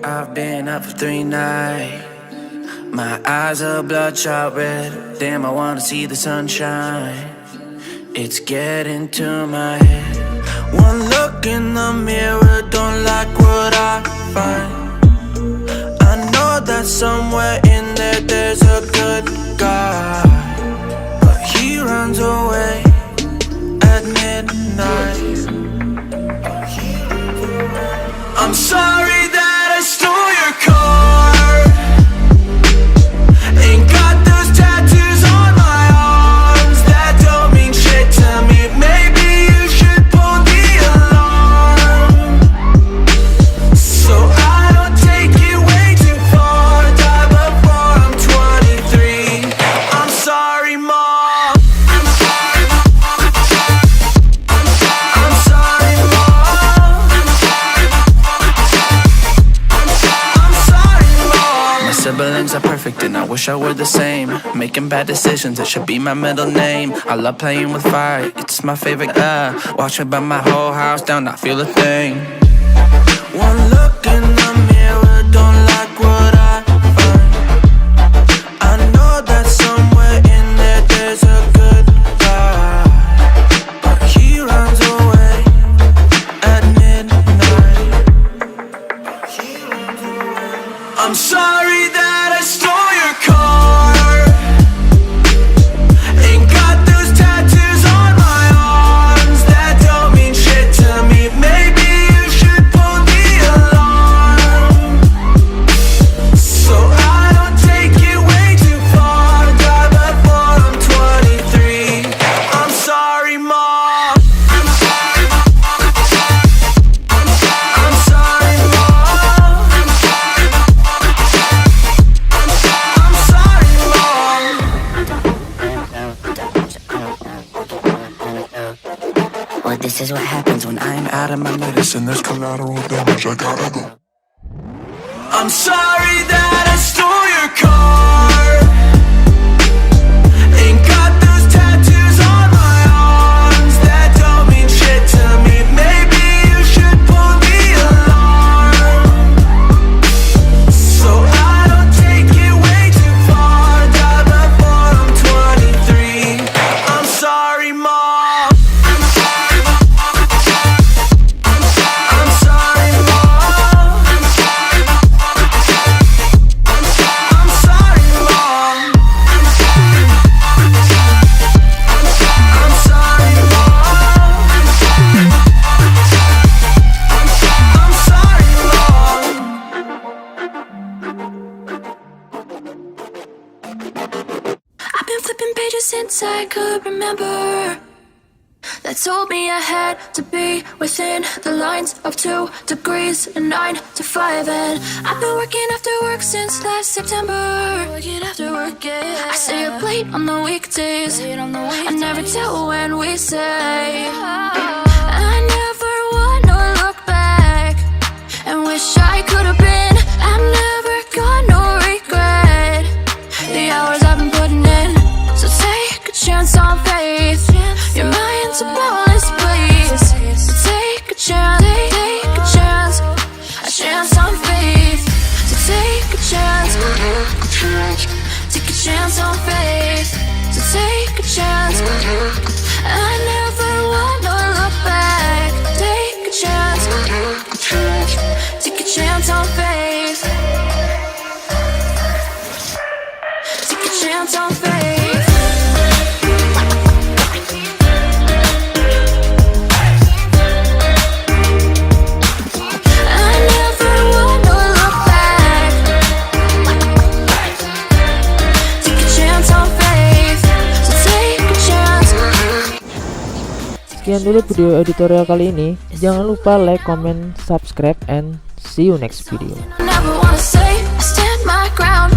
I've been up for 3 nights. My eyes are bloodshot red. Damn, I wanna see the sunshine. It's getting to my head. One look in the mirror, don't like what I find. I know that somewhere in there there's a good guy, but he runs away at midnight. I'm sorry that I stole your car. Ain't got those tattoos on my arms that don't mean shit to me. Maybe you should pull the alarm, so I don't take it way too far. Die before I'm 23. I'm sorry, Mom. I'm sorry, Mom. I'm sorry, Mom. and I wish I were the same. Making bad decisions, it should be my middle name. I love playing with fire, it's my favorite. Watch me burn my whole house down, not feel a thing. One look in the mirror, don't like what I find. I know that somewhere in there there's a good guy, but he runs away at midnight. I'm sorry that I stole your car. Ain't got those tattoos on my arms that don't mean shit to me. Maybe you should pull the alarm, so I don't take it way too far. Die before I'm 23. I'm sorry, Mom. I'm sorry, Mom. I'm sorry, Mom. Well, this is what happens when I'm out of my medicine. There's collateral damage, I gotta go. I'm sorry that I stole your car. Ain't got those tattoos on my arms that don't mean shit to me. Maybe you should pull the alarm, so I don't take it way too far. Die before I'm 23. I'm sorry, Mom. I'm sorry, Mom. I'm sorry, Mom. I'm sorry, Mom. I'm sorry, I've been flipping pages since I could remember, that told me I had to be within the lines of 2 degrees and 9 to 5. And I've been working after work since last September. Working after work, yeah. I stay up late on the weekdays. I never tell when we say. I never wanna look back and wish I could have been. I've never got no regret. The hours I've been putting in, so take a chance on faith. Your mind's a bonus, please. So take a chance, a chance on faith. So take a chance, take a chance on faith. So take a chance. I never wanna look back. Take a chance, take a chance on faith. Take a chance on faith. I never wanna look back. Take a chance on faith. So take a chance. Sekian dulu video editorial kali ini. Jangan lupa like, comment, subscribe, and see you next video. I never wanna say I stand my ground.